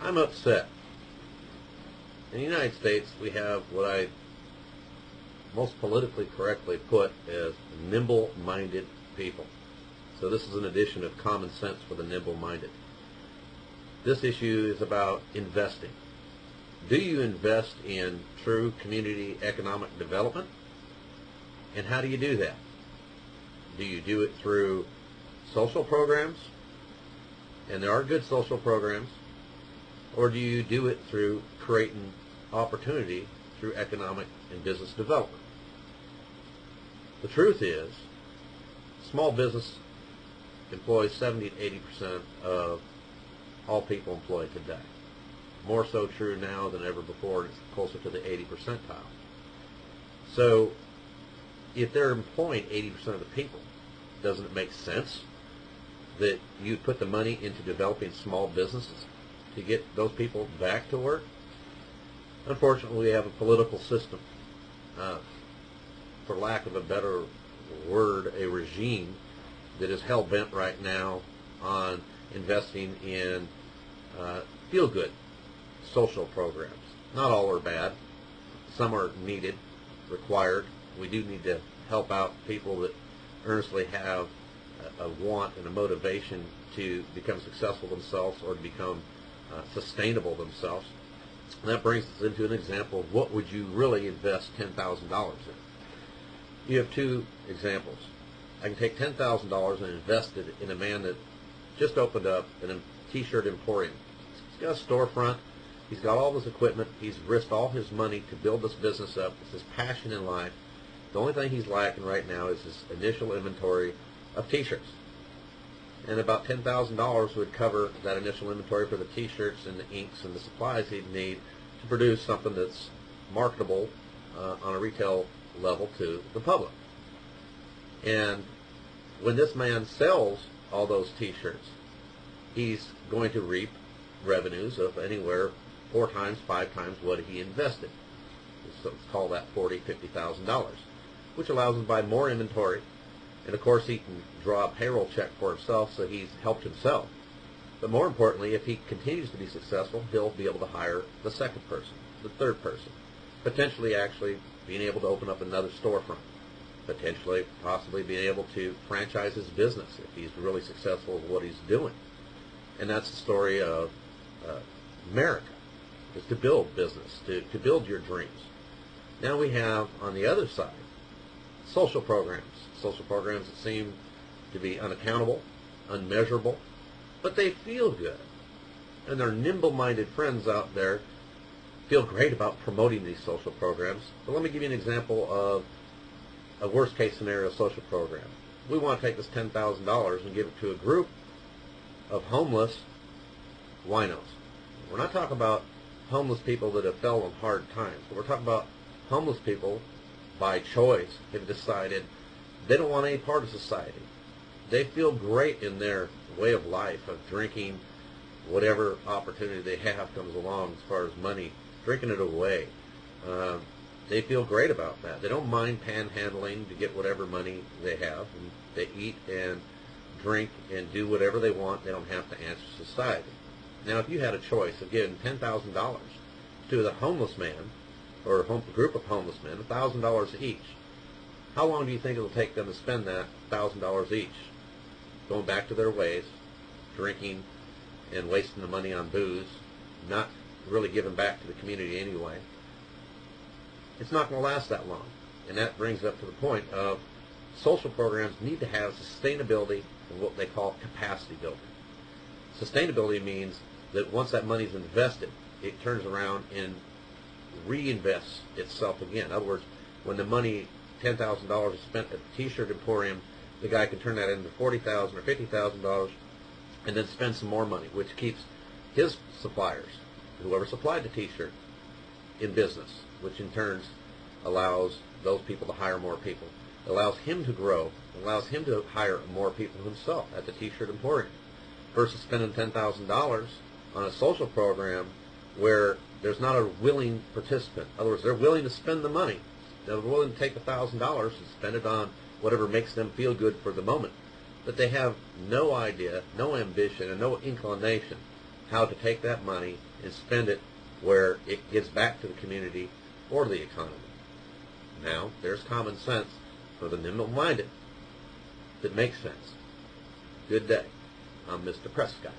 I'm upset. In the United States, we have what I most politically correctly put as nimble-minded people. So this is an addition of common sense for the nimble-minded. This issue is about investing. Do you invest in true community economic development? And how do you do that? Do you do it through social programs? And there are good social programs. Or do you do it through creating opportunity through economic and business development? The truth is, small business employs 70 to 80% of all people employed today. More so true now than ever before, and it's closer to the 80 percentile. So, if they're employing 80% of the people, doesn't it make sense that you put the money into developing small businesses to get those people back to work? Unfortunately, we have a political system, for lack of a better word, a regime that is hell-bent right now on investing in feel-good social programs. Not all are bad. Some are needed, required. We do need to help out people that earnestly have a want and a motivation to become successful themselves or to become sustainable themselves. And that brings us into an example of what would you really invest $10,000 in. You have two examples. I can take $10,000 and invest it in a man that just opened up a t-shirt emporium. He's got a storefront. He's got all his equipment. He's risked all his money to build this business up. It's his passion in life. The only thing he's lacking right now is his initial inventory of t-shirts. And about $10,000 would cover that initial inventory for the t-shirts and the inks and the supplies he'd need to produce something that's marketable on a retail level to the public. And when this man sells all those t-shirts, he's going to reap revenues of anywhere 4 times, 5 times what he invested. So let's call that $40,000, $50,000, which allows him to buy more inventory. And of course, he can draw a payroll check for himself, so he's helped himself. But more importantly, if he continues to be successful, he'll be able to hire the second person, the third person, potentially actually being able to open up another storefront, potentially possibly being able to franchise his business if he's really successful at what he's doing. And that's the story of America, is to build business, to build your dreams. Now we have, on the other side, social programs that seem to be unaccountable, unmeasurable, but they feel good. And their nimble-minded friends out there feel great about promoting these social programs. But let me give you an example of a worst-case scenario social program. We want to take this $10,000 and give it to a group of homeless winos. We're not talking about homeless people that have fell on hard times. We're talking about homeless people by choice have decided they don't want any part of society. They feel great in their way of life of drinking whatever opportunity they have comes along as far as money, drinking it away. They feel great about that. They don't mind panhandling to get whatever money they have. And they eat and drink and do whatever they want. They don't have to answer society. Now, if you had a choice of giving $10,000 to the homeless man or a group of homeless men, $1,000 each, how long do you think it will take them to spend that $1,000 each? Going back to their ways, drinking and wasting the money on booze, not really giving back to the community anyway. It's not going to last that long. And that brings up to the point of social programs need to have sustainability and what they call capacity building. Sustainability means that once that money is invested, it turns around and reinvests itself again. In other words, when the money, $10,000 is spent at the t-shirt emporium, the guy can turn that into $40,000 or $50,000 and then spend some more money, which keeps his suppliers, whoever supplied the t-shirt, in business, which in turn allows those people to hire more people. It allows him to grow. It allows him to hire more people himself at the t-shirt emporium versus spending $10,000 on a social program where there's not a willing participant. In other words, they're willing to spend the money. They're willing to take $1,000 and spend it on whatever makes them feel good for the moment. But they have no idea, no ambition, and no inclination how to take that money and spend it where it gives back to the community or the economy. Now, there's common sense for the nimble-minded that makes sense. Good day. I'm Mr. Prescott.